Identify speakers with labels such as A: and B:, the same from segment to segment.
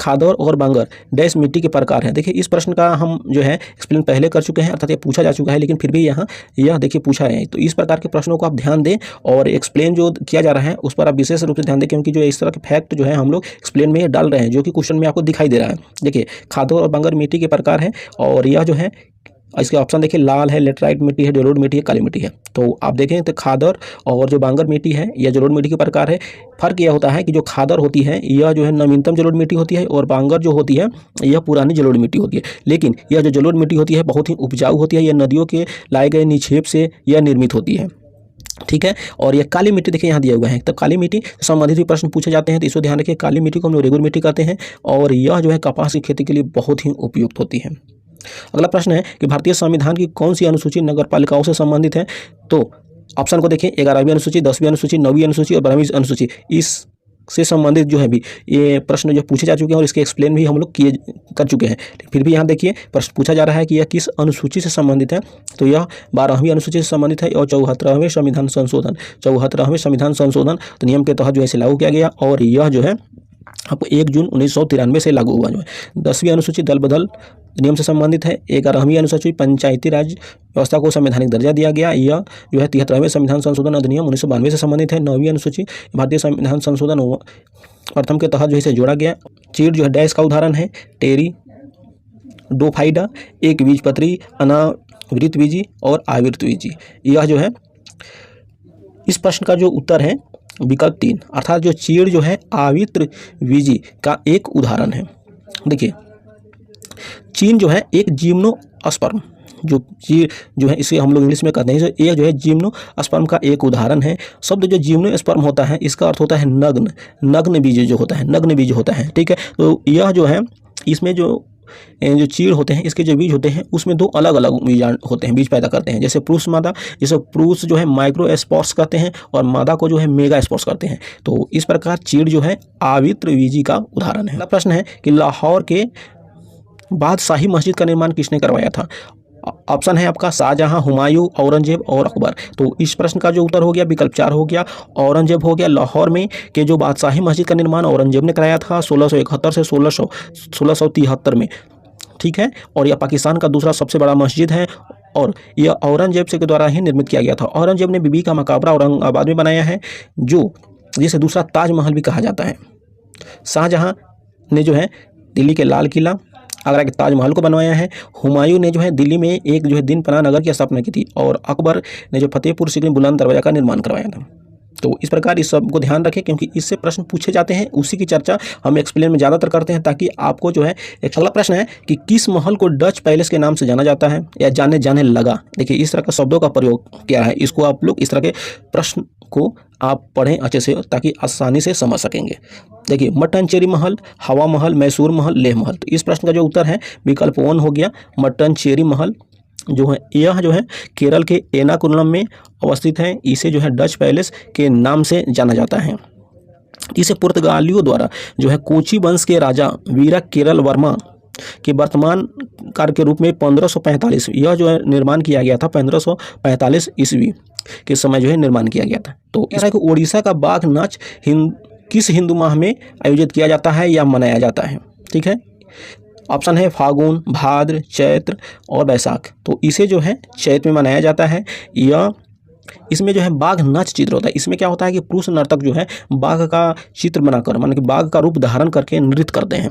A: खादर और बांगर डैश मिट्टी के प्रकार हैं। देखिए इस प्रश्न का हम जो है एक्सप्लेन पहले कर चुके हैं, अर्थात ये पूछा जा चुका है, लेकिन फिर भी यहाँ यह देखिए पूछा है। तो इस प्रकार के प्रश्नों को आप ध्यान दें और एक्सप्लेन जो किया जा रहा है उस पर आप विशेष रूप से ध्यान दें, क्योंकि जो इस तरह के फैक्ट जो है हम लोग एक्सप्लेन में डाल रहे हैं जो कि क्वेश्चन में आपको दिखाई दे रहा है। देखिए खादर और बांगर मिट्टी के प्रकार है और यह जो है इसके ऑप्शन देखिए लाल है, लेटराइट मिट्टी है, जलोढ़ मिट्टी है, काली मिट्टी है। तो आप देखें तो खादर और जो बांगर मिट्टी है यह जलोढ़ मिट्टी के प्रकार है। फर्क यह होता है कि जो खादर होती है यह जो है नवीनतम जलोढ़ मिट्टी होती है और बांगर जो होती है यह पुरानी जलोढ़ मिट्टी होती है। लेकिन यह जो जलोढ़ मिट्टी होती है बहुत ही उपजाऊ होती है, यह नदियों के लाए गए निक्षेप से यह निर्मित होती है। ठीक है, और यह काली मिट्टी देखिए यहाँ दिया हुआ है। तब काली मिट्टी से संबंधित भी प्रश्न पूछे जाते हैं, तो इसको ध्यान रखिए। काली मिट्टी को हम लोग रेगुर मिट्टी कहते हैं और यह जो है कपास की खेती के लिए बहुत ही उपयुक्त होती है। अगला प्रश्न है कि भारतीय संविधान की कौन सी अनुसूची नगरपालिकाओं से संबंधित है? तो ऑप्शन को देखिए 11वीं अनुसूची, 10वीं अनुसूची, 9वीं अनुसूची और 12वीं अनुसूची इस से संबंधित जो है भी ये प्रश्न जो पूछे जा चुके हैं और इसके एक्सप्लेन भी हम लोग कर चुके हैं। फिर भी यहाँ देखिए प्रश्न पूछा जा रहा है कि यह किस अनुसूची से संबंधित है। तो यह 12वीं अनुसूची से संबंधित है और 74वें संविधान संशोधन 74वें संविधान संशोधन तो नियम के तहत जो है इसे लागू किया गया और यह जो है आपको 1 जून 1993 से लागू हुआ जो है। 10वीं अनुसूची दल बदल नियम से संबंधित है। 11वीं अनुसूची पंचायती राज व्यवस्था को संवैधानिक दर्जा दिया गया, यह जो है 73वें संविधान संशोधन अधिनियम 1992 से संबंधित है। 9वीं अनुसूची भारतीय संविधान संशोधन प्रथम के तहत जो इसे जोड़ा गया। चीड़ जो है डैश का उदाहरण है, टेरी डोफाइडा, एक बीजपत्री, अनावृतबीजी और आवृतबीजी। यह जो है इस प्रश्न का जो उत्तर है विकल्प 3, अर्थात जो चीड़ जो है आवृतबीजी का एक उदाहरण है। देखिए चीन जो है एक जिम्नोस्पर्म जो चीड़ जो है इसे हम लोग इंग्लिश में कहते हैं, ये जो है जिम्नोस्पर्म का एक उदाहरण है। शब्द जो जिम्नोस्पर्म होता है इसका अर्थ होता है नग्न बीज जो होता है, नग्न बीज होता है। ठीक है, तो यह जो है इसमें जो चीड़ होते हैं इसके जो बीज होते हैं उसमें 2 अलग अलग बीज होते हैं, बीज पैदा करते हैं। जैसे पुरुष मादा, जैसे पुरुष जो है माइक्रोस्पोर्स करते हैं और मादा को जो है मेगास्पोर्स करते हैं। तो इस प्रकार चीड़ जो है आवृतबीजी का उदाहरण है। अगला प्रश्न है कि लाहौर के बाद शाही मस्जिद का निर्माण किसने करवाया था? ऑप्शन है आपका शाहजहां, हुमायूं, औरंगजेब और अकबर। तो इस प्रश्न का जो उत्तर हो गया विकल्प 4 हो गया, औरंगजेब हो गया। लाहौर में के जो बादशाही मस्जिद का निर्माण औरंगजेब ने कराया था 1671 से 1673 में। ठीक है, और यह पाकिस्तान का दूसरा सबसे बड़ा मस्जिद है और यह औरंगजेब के द्वारा ही निर्मित किया गया था। औरंगजेब ने बीबी का मकबरा औरंगाबाद में बनाया है जो जिसे दूसरा ताजमहल भी कहा जाता है। शाहजहां ने जो है दिल्ली के लाल किला, आगरा के ताजमहल को बनवाया है। हुमायूं ने जो है दिल्ली में एक जो है दिन पनाह नगर की स्थापना की थी और अकबर ने जो फतेहपुर सीकरी बुलंद दरवाजा का निर्माण करवाया था। तो इस प्रकार इस सब को ध्यान रखें क्योंकि इससे प्रश्न पूछे जाते हैं, उसी की चर्चा हम एक्सप्लेन में ज़्यादातर करते हैं ताकि आपको जो है। अगला प्रश्न है कि किस महल को डच पैलेस के नाम से जाना जाता है या जाने लगा? देखिए इस तरह के शब्दों का प्रयोग किया है, इसको आप लोग इस तरह के प्रश्न को आप पढ़ें अच्छे से ताकि आसानी से समझ सकेंगे। देखिए मट्टनचेरी महल, हवा महल, मैसूर महल, लेह महल। तो इस प्रश्न का जो उत्तर है विकल्प 1 हो गया, मट्टनचेरी महल जो है यह जो है केरल के एर्नाकुलम में अवस्थित है। इसे जो है डच पैलेस के नाम से जाना जाता है। इसे पुर्तगालियों द्वारा जो है कोची वंश के राजा वीरा केरल वर्मा के वर्तमान काल के रूप में 1545 यह जो है निर्माण किया गया था। 1545 ईस्वी के समय जो है निर्माण किया गया था। तो इस तरह के उड़ीसा का बाघ नाच किस हिंदू माह में आयोजित किया जाता है या मनाया जाता है? ठीक है, ऑप्शन है फागुन, भाद्र, चैत्र और वैशाख। तो इसे जो है चैत्र में मनाया जाता है। यह इसमें जो है बाघ नाच चित्र होता है। इसमें क्या होता है कि पुरुष नर्तक जो है बाघ का चित्र बनाकर माने कि बाघ का रूप धारण करके नृत्य करते हैं।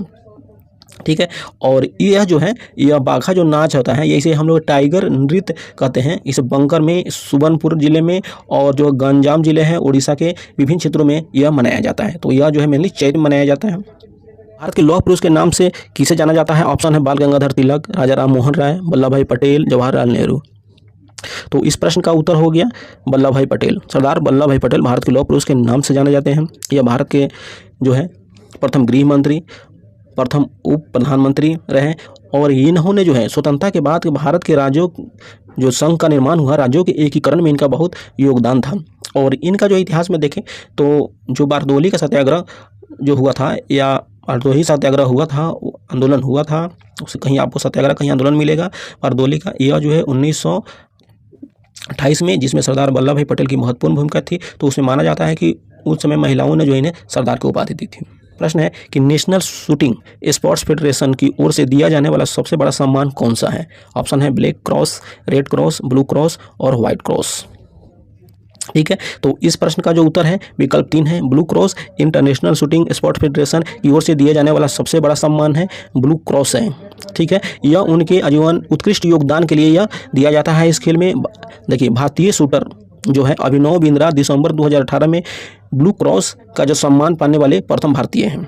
A: ठीक है, और यह जो है यह बाघा जो नाच होता है इसे हम लोग टाइगर नृत्य कहते हैं। इसे बंकर में, सुबर्णपुर जिले में और जो गंजाम जिले हैं उड़ीसा के विभिन्न क्षेत्रों में यह मनाया जाता है। तो यह जो है मेनली चैत्र में मनाया जाता है। भारत के लौह पुरुष के नाम से किसे जाना जाता है? ऑप्शन है बाल गंगाधर तिलक, राजा राम मोहन राय, वल्लभ भाई पटेल, जवाहरलाल नेहरू। तो इस प्रश्न का उत्तर हो गया वल्लभ भाई पटेल। सरदार वल्लभ भाई पटेल भारत के लौह पुरुष के नाम से जाने जाते हैं। यह भारत के जो है प्रथम गृह मंत्री, प्रथम उप प्रधानमंत्री रहे और इन्होंने जो है स्वतंत्रता के बाद भारत के राज्यों जो संघ का निर्माण हुआ, राज्यों के एकीकरण में इनका बहुत योगदान था। और इनका जो इतिहास में देखें तो जो बारदोली का सत्याग्रह जो हुआ था या बारदोली सत्याग्रह हुआ था, आंदोलन हुआ था, उसे कहीं आपको सत्याग्रह कहीं आंदोलन मिलेगा बारदोली का। यह जो है 1928 में, जिसमें सरदार वल्लभ भाई पटेल की महत्वपूर्ण भूमिका थी। तो उसमें माना जाता है कि उस समय महिलाओं ने जो इन्हें सरदार की उपाधि दी थी। प्रश्न है कि नेशनल शूटिंग स्पोर्ट्स फेडरेशन की ओर से दिया जाने वाला सबसे बड़ा सम्मान कौन सा है? ऑप्शन है black cross, red cross, blue cross और व्हाइट क्रॉस। ठीक है, तो इस प्रश्न का जो उत्तर है विकल्प 3 है, blue cross. International shooting sports federation की ओर से दिया जाने वाला सबसे बड़ा सम्मान है ब्लू क्रॉस है। ठीक है, यह उनके आजीवन उत्कृष्ट योगदान के लिए यह दिया जाता है इस खेल में। देखिए, भारतीय शूटर जो है अभिनव बिंद्रा दिसंबर 2018 में ब्लू क्रॉस का जो सम्मान पाने वाले प्रथम भारतीय हैं।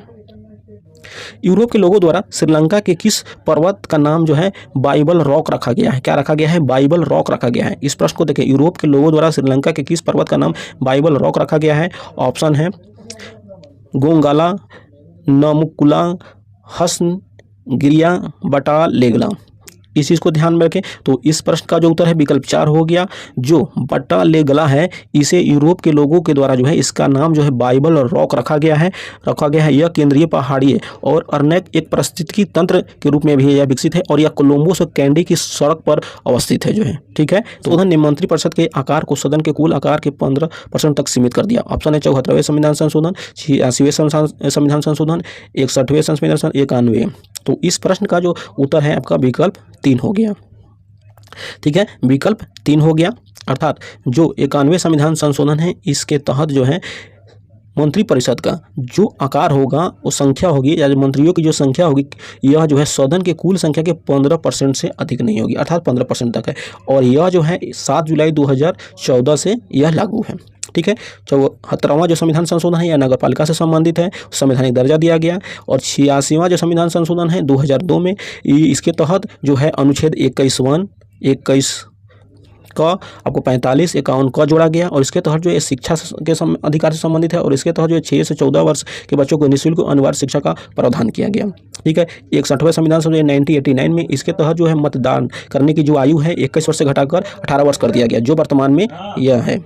A: यूरोप के लोगों द्वारा श्रीलंका के किस पर्वत का नाम जो है बाइबल रॉक रखा गया है? क्या रखा गया है? बाइबल रॉक रखा गया है। इस प्रश्न को देखिए, यूरोप के लोगों द्वारा श्रीलंका के किस पर्वत का नाम बाइबल रॉक रखा गया है? ऑप्शन है गोंगाला, नमुकुला, हसन, गिरिया, बटा, लेगला। इस चीज़ को ध्यान में रखें। तो इस प्रश्न का जो उत्तर है विकल्प 4 हो गया। जो बट्टा लेगला है, इसे यूरोप के लोगों के द्वारा जो है इसका नाम जो है बाइबल रॉक रखा गया है। यह केंद्रीय पहाड़ी और अर्नेक एक पारिस्थितिकी तंत्र के रूप में भी यह विकसित है और यह कोलंबो से कैंडी की सड़क पर अवस्थित है जो है। ठीक है, तो उन्होंने मंत्रिपरिषद के आकार को सदन के कुल आकार के 15% तक सीमित कर दिया। ऑप्शन है 74वें संविधान संशोधन, 86वें संविधान संशोधन, 61वें संविधान 91। तो इस प्रश्न का जो उत्तर है आपका विकल्प 3 हो गया। ठीक है, विकल्प 3 हो गया। अर्थात जो 91वें संविधान संशोधन है, इसके तहत जो है मंत्रिपरिषद का जो आकार होगा, वो संख्या होगी या मंत्रियों की जो संख्या होगी, यह जो है सदन के कुल संख्या के 15% से अधिक नहीं होगी, अर्थात 15% तक है। और यह जो है 7 जुलाई 2014 से यह लागू है। ठीक है, 74वां जो संविधान संशोधन है यह नगर पालिका से संबंधित है, संवैधानिक दर्जा दिया गया। और 86वां जो संविधान संशोधन है 2002 में, इसके तहत जो है अनुच्छेद 21 का आपको 45, 51 का जोड़ा गया और इसके तहत जो है शिक्षा के अधिकार से संबंधित है। और इसके तहत जो है 6 से 14 वर्ष के बच्चों को निःशुल्क अनिवार्य शिक्षा का प्रावधान किया गया। ठीक है, 61वें संविधान संशोधन 1989 में, इसके तहत जो है मतदान करने की जो आयु है 21 वर्ष से घटाकर 18 वर्ष कर दिया गया, जो वर्तमान में यह है।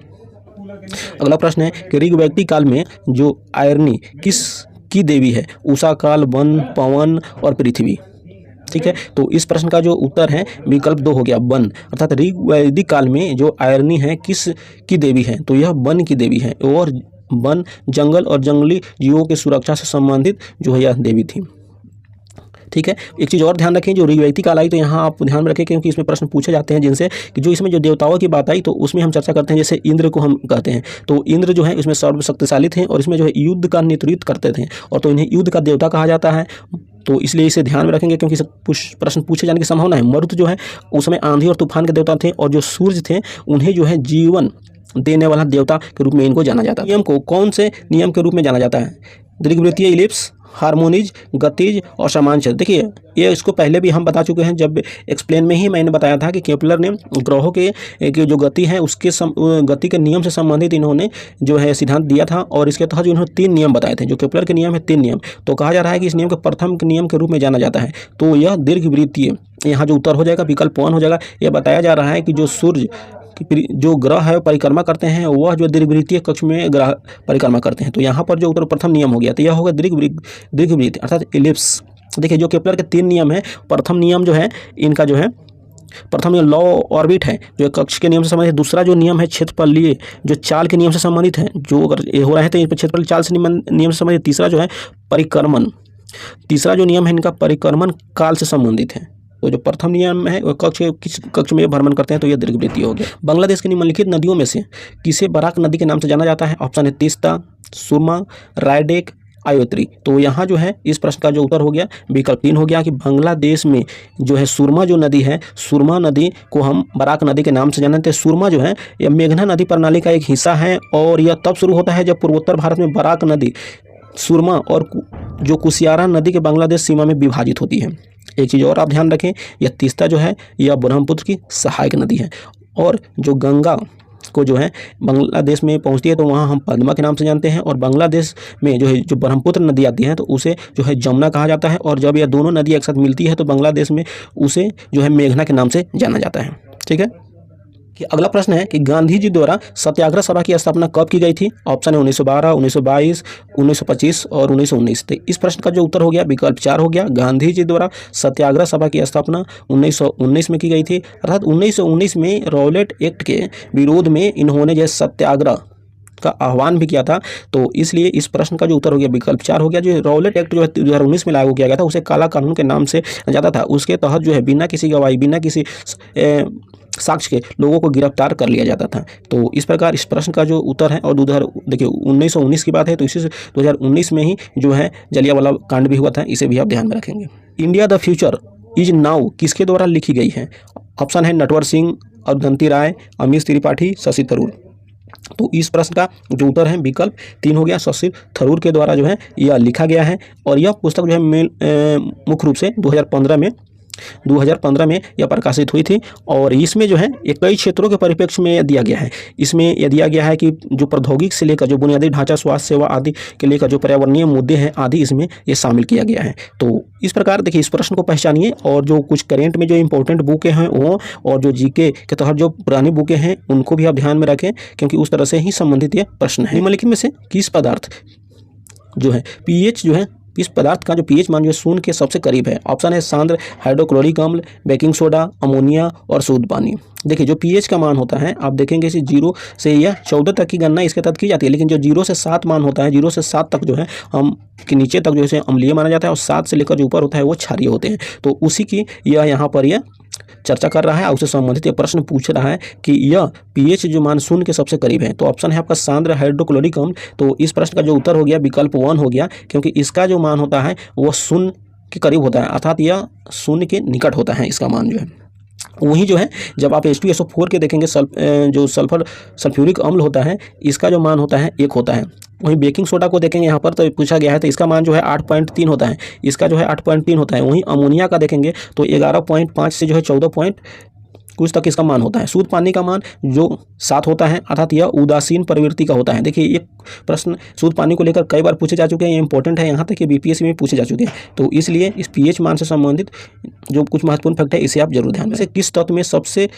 A: अगला प्रश्न है कि ऋग्वैदिक काल में जो आयरनी किस की देवी है? उषा काल, वन, पवन और पृथ्वी। ठीक है, तो इस प्रश्न का जो उत्तर है विकल्प 2 हो गया, वन। अर्थात ऋग्वैदिक काल में जो आयरनी है किस की देवी है? तो यह वन की देवी है और वन, जंगल और जंगली जीवों की सुरक्षा से संबंधित जो है यह देवी थी। ठीक है, एक चीज़ और ध्यान रखें, जो ऋग्वैदिक काल आई तो यहाँ आप ध्यान में रखें क्योंकि इसमें प्रश्न पूछे जाते हैं जिनसे कि जो इसमें जो देवताओं की बात आई तो उसमें हम चर्चा करते हैं। जैसे इंद्र को हम कहते हैं, तो इंद्र जो है इसमें सर्वशक्तिशाली थे और इसमें जो है युद्ध का नेतृत्व करते थे और तो इन्हें युद्ध का देवता कहा जाता है। तो इसलिए इसे ध्यान में रखेंगे क्योंकि प्रश्न पूछे जाने की संभावना है। मरुत जो है उस समय आंधी और तूफान के देवता थे और जो सूर्य थे उन्हें जो है जीवन देने वाला देवता के रूप में इनको जाना जाता है। नियम को कौन से नियम के रूप में जाना जाता है? दीर्घवृत्तीय इलिप्स, हार्मोनिज, गतिज और समांतर। देखिए, ये इसको पहले भी हम बता चुके हैं, जब एक्सप्लेन में ही मैंने बताया था कि केपलर ने ग्रहों के जो गति है उसके गति के नियम से संबंधित इन्होंने जो है सिद्धांत दिया था और इसके तहत जो इन्होंने 3 नियम बताए थे। जो केपलर के नियम है 3 नियम, तो कहा जा रहा है कि इस नियम को प्रथम नियम के रूप में जाना जाता है। तो यह दीर्घवृत्तीय, यहाँ जो उत्तर हो जाएगा विकल्प 1 हो जाएगा। यह बताया जा रहा है कि जो सूर्य जो ग्रह है परिक्रमा करते हैं वह जो दीर्घवृत्तीय कक्ष में ग्रह परिक्रमा करते हैं। तो यहाँ पर जो उत्तर प्रथम नियम हो गया, तो यह होगा दीर्घवृत्त अर्थात इलिप्स। देखिए, जो केपलर के 3 नियम है, प्रथम नियम जो है इनका जो है प्रथम नियम लॉ ऑर्बिट है जो कक्ष के नियम से संबंधित है। दूसरा जो नियम है क्षेत्रफलीय जो चाल के नियम से संबंधित है, जो अगर ये हो रहे हैं तो इन पर क्षेत्रफल चाल से नियम से संबंधित। तीसरा जो है परिक्रमण, तीसरा जो नियम है इनका परिक्रमण काल से संबंधित है। तो जो प्रथम नियम है वो किस कक्ष में भ्रमण करते हैं, तो यह दीर्घवृत्तीय हो गया। बांग्लादेश की निम्नलिखित नदियों में से किसे बराक नदी के नाम से जाना जाता है? ऑप्शन है तीस्ता, सुरमा, रायडेक, आयोत्री। तो यहाँ जो है इस प्रश्न का जो उत्तर हो गया विकल्प 3 हो गया कि बांग्लादेश में जो है सुरमा जो नदी है, सुरमा नदी को हम बराक नदी के नाम से जानते हैं। सुरमा जो है यह मेघना नदी प्रणाली का एक हिस्सा है और यह तब शुरू होता है जब पूर्वोत्तर भारत में बराक नदी सुरमा और जो कुशियारा नदी के बांग्लादेश सीमा में विभाजित होती है। एक चीज़ और आप ध्यान रखें, यह तीस्ता जो है यह ब्रह्मपुत्र की सहायक नदी है और जो गंगा को जो है बांग्लादेश में पहुंचती है तो वहाँ हम पद्मा के नाम से जानते हैं। और बांग्लादेश में जो है जो ब्रह्मपुत्र नदी आती है तो उसे जो है जमुना कहा जाता है और जब यह दोनों नदियाँ एक साथ मिलती है तो बांग्लादेश में उसे जो है मेघना के नाम से जाना जाता है। ठीक है, कि अगला प्रश्न है कि गांधी जी द्वारा सत्याग्रह सभा की स्थापना कब की गई थी? ऑप्शन है 1912, 1922, 1925 और 1919। तो इस प्रश्न का जो उत्तर हो गया विकल्प 4 हो गया। गांधी जी द्वारा सत्याग्रह सभा की स्थापना 1919 में की गई थी। अर्थात 1919 में रॉलेट एक्ट के विरोध में इन्होंने जो सत्याग्रह का आह्वान भी किया था। तो इसलिए इस प्रश्न का जो उत्तर हो गया विकल्प 4 हो गया। जो रॉलेट एक्ट जो है 2019 में लागू किया गया था, उसे काला कानून के नाम से जाता था। उसके तहत जो है बिना किसी गवाही, बिना किसी साक्ष्य के लोगों को गिरफ्तार कर लिया जाता था। तो इस प्रकार इस प्रश्न का जो उत्तर है, और देखिए 1919 की बात है, तो इसी से 2019 में ही जो है जलियांवाला कांड भी हुआ था, इसे भी आप ध्यान में रखेंगे। India the future is now किसके द्वारा लिखी गई है? ऑप्शन है नटवर सिंह, अरुंधति राय, अमीश त्रिपाठी, शशि थरूर। तो इस प्रश्न का जो उत्तर है विकल्प 3 हो गया, शशि थरूर के द्वारा जो है यह लिखा गया है। और यह पुस्तक जो है मुख्य रूप से 2015 में यह प्रकाशित हुई थी। और इसमें जो है एक कई क्षेत्रों के परिप्रेक्ष्य में दिया गया है। इसमें यह दिया गया है कि जो प्रौद्योगिकी से लेकर जो बुनियादी ढांचा, स्वास्थ्य सेवा आदि के लेकर जो पर्यावरणीय मुद्दे हैं आदि, इसमें ये शामिल किया गया है। तो इस प्रकार देखिए इस प्रश्न को पहचानिए, और जो कुछ करेंट में जो इंपॉर्टेंट बुकें हैं वो, और जो जीके के तहत जो पुरानी बुकें हैं उनको भी आप ध्यान में रखें, क्योंकि उस तरह से ही संबंधित ये प्रश्न है। निम्नलिखित में से किस पदार्थ जो है पीएच जो है, इस पदार्थ का जो पीएच मान जो है शून्य के सबसे करीब है? ऑप्शन है सांद्र हाइड्रोक्लोरिक अम्ल, बेकिंग सोडा, अमोनिया और शुद्ध पानी। देखिए जो पीएच का मान होता है, आप देखेंगे इसे 0 से यह 14 तक की गणना इसके तहत की जाती है, लेकिन जो 0 से 7 मान होता है, 0 से 7 तक जो है हम के नीचे तक जो है अम्लीय माना जाता है, और 7 से लेकर जो ऊपर होता है वो क्षारीय होते हैं। तो उसी की यह यहाँ पर यह चर्चा कर रहा है, और उससे संबंधित एक प्रश्न पूछ रहा है कि यह पीएच जो मान शून्य के सबसे करीब है। तो ऑप्शन है आपका सांद्र हाइड्रोक्लोरिक अम्ल। तो इस प्रश्न का जो उत्तर हो गया विकल्प 1 हो गया, क्योंकि इसका जो मान होता है वो शून्य के करीब होता है, अर्थात यह शून्य के निकट होता है इसका मान जो है। वहीं जो है जब आप H2SO4 के देखेंगे जो सल्फ्यूरिक अम्ल होता है, इसका जो मान होता है 1 होता है। वहीं बेकिंग सोडा को देखेंगे यहाँ पर, तो पूछा गया है, तो इसका मान जो है 8.3 होता है, इसका जो है 8.3 होता है। वहीं अमोनिया का देखेंगे तो 11.5 से जो है 14 कुछ तक इसका मान होता है। शुद्ध पानी का मान जो 7 होता है, अर्थात यह उदासीन प्रवृत्ति का होता है। देखिए ये प्रश्न शुद्ध पानी को लेकर कई बार पूछे जा चुके हैं, ये इंपॉर्टेंट है, यहाँ तक कि बीपीएससी में पूछे जा चुके हैं। तो इसलिए इस पीएच मान से संबंधित जो कुछ महत्वपूर्ण फैक्ट है इसे आप जरूर ध्यान में। किस तत्व में सबसे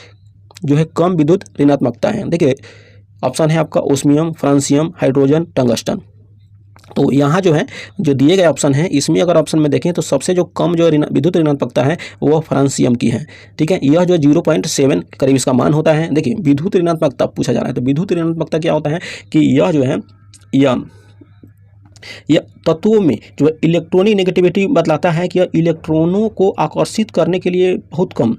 A: जो है कम विद्युत ऋणात्मकता है? देखिए ऑप्शन है आपका ओस्मियम, फ्रांसियम, हाइड्रोजन, टंगस्टन। तो यहाँ जो है जो दिए गए ऑप्शन है, इसमें अगर ऑप्शन में देखें तो सबसे जो कम जो विद्युत ऋणात्मकता है वो फ्रांसियम की है। ठीक है, यह जो 0.7 करीब इसका मान होता है। देखिए विद्युत ऋणात्मकता पूछा जा रहा है, तो विद्युत ऋणात्मकता क्या होता है कि यह जो है यह तत्वों में जो इलेक्ट्रॉनिक नेगेटिविटी बतलाता है कि यह इलेक्ट्रॉनों को आकर्षित करने के लिए बहुत कम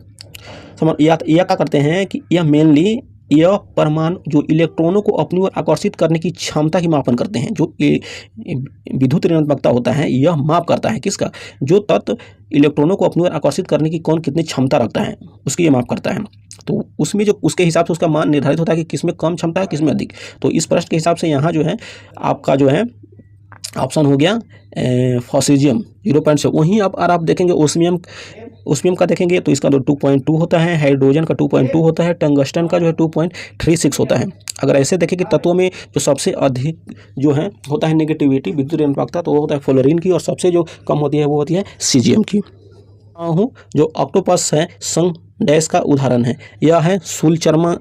A: या क्या करते हैं कि यह मेनली यह परमाणु जो इलेक्ट्रॉनों को अपनी ओर आकर्षित करने की क्षमता की मापन करते हैं। जो विद्युत ऋणात्मकता होता है यह माप करता है किसका? जो तत्व इलेक्ट्रॉनों को अपनी ओर आकर्षित करने की कौन कितनी क्षमता रखता है उसकी ये माप करता है। तो उसमें जो उसके हिसाब से उसका मान निर्धारित होता है कि किसमें कम क्षमता है किसमें अधिक। तो इस प्रश्न के हिसाब से यहाँ जो है आपका जो है ऑप्शन हो गया फॉसिजियम 0.7। वहीं आप देखेंगे ओस्मियम का देखेंगे तो इसका तो 2.2 होता है, हाइड्रोजन का 2.2 होता है, टंगस्टन का जो है 2.36 होता है। अगर ऐसे देखें कि तत्वों में जो सबसे अधिक जो है होता है नेगेटिविटी विद्युत ऋणात्मकता, तो वो होता है फ्लोरीन की, और सबसे जो कम होती है वो होती है सीजियम की। जो ऑक्टोपस है संग डैश का उदाहरण है, यह है सूलचर्मा,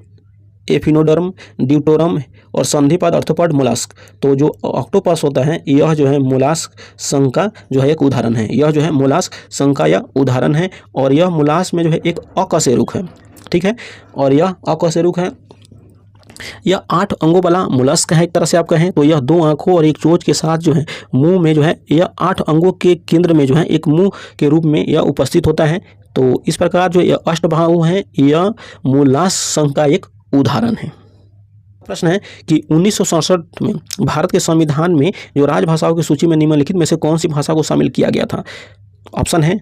A: एफिनोडर्म, ड्यूटोरम और संधिपाद अर्थोपॉड मोलास्क। तो जो ऑक्टोपस होता है यह जो है मोलास्क संघ का जो है एक उदाहरण है। यह जो है मोलास्क संघ का यह उदाहरण है, और यह मोलास्क में जो है एक अकशेरुक है। ठीक है, और यह अकशेरुक है। यह 8 अंगों वाला मोलस्क है, एक तरह से आप कहें तो। यह 2 आंखों और एक चोंच के साथ जो है मुंह में जो है यह 8 अंगों के केंद्र में जो है एक मुंह के रूप में यह उपस्थित होता है। तो इस प्रकार जो यह अष्टबाहु है यह मोलास्क संघ का एक उदाहरण है। प्रश्न है कि 1967 में भारत के संविधान में जो राजभाषाओं की सूची में निम्नलिखित में से कौन सी भाषा को शामिल किया गया था? ऑप्शन है,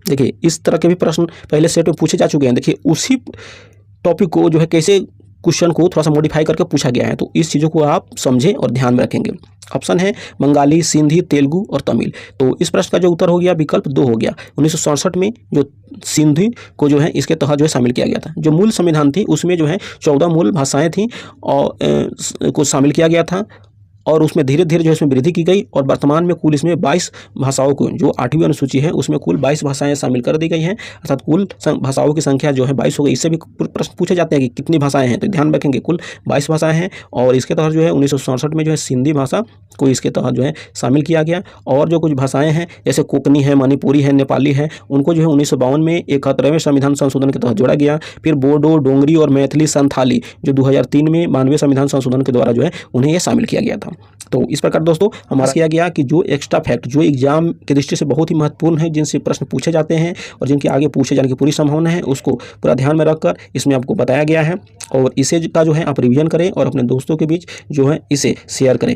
A: देखिए इस तरह के भी प्रश्न पहले सेट में पूछे जा चुके हैं। देखिए उसी टॉपिक को जो है कैसे क्वेश्चन को थोड़ा सा मॉडिफाई करके पूछा गया है, तो इस चीज़ों को आप समझें और ध्यान में रखेंगे। ऑप्शन है बंगाली, सिंधी, तेलुगु और तमिल। तो इस प्रश्न का जो उत्तर हो गया विकल्प 2 हो गया। 1967 में जो सिंधी को जो है इसके तहत जो है शामिल किया गया था। जो मूल संविधान थी उसमें जो है 14 मूल भाषाएं थी और को शामिल किया गया था। और उसमें धीरे धीरे जो है इसमें वृद्धि की गई और वर्तमान में कुल इसमें 22 भाषाओं को, जो 8वीं अनुसूची है उसमें कुल 22 भाषाएं शामिल कर दी गई हैं, अर्थात कुल भाषाओं की संख्या जो है 22 हो गई। इससे भी प्रश्न पूछे जाते हैं कि कितनी भाषाएं हैं, तो ध्यान रखेंगे कुल 22 भाषाएं हैं। और इसके तहत जो है 1967 में जो है सिंधी भाषा को इसके तहत जो है शामिल किया गया। और जो कुछ भाषाएं हैं जैसे कोंकणी है, मणिपुरी है, नेपाली है, उनको जो है 1952 में 71वें संविधान संशोधन के तहत जोड़ा गया। फिर बोडो, डोंगरी और मैथिली संथाली जो 2003 में 92वें संविधान संशोधन के द्वारा जो है उन्हें यह शामिल किया गया था। तो इस प्रकार दोस्तों हमारा किया गया कि जो एक्स्ट्रा फैक्ट जो एग्जाम की दृष्टि से बहुत ही महत्वपूर्ण है, जिनसे प्रश्न पूछे जाते हैं और जिनके आगे पूछे जाने की पूरी संभावना है, उसको पूरा ध्यान में रखकर इसमें आपको बताया गया है। और इसे का जो है आप रिवीजन करें और अपने दोस्तों के बीच जो है इसे शेयर करें।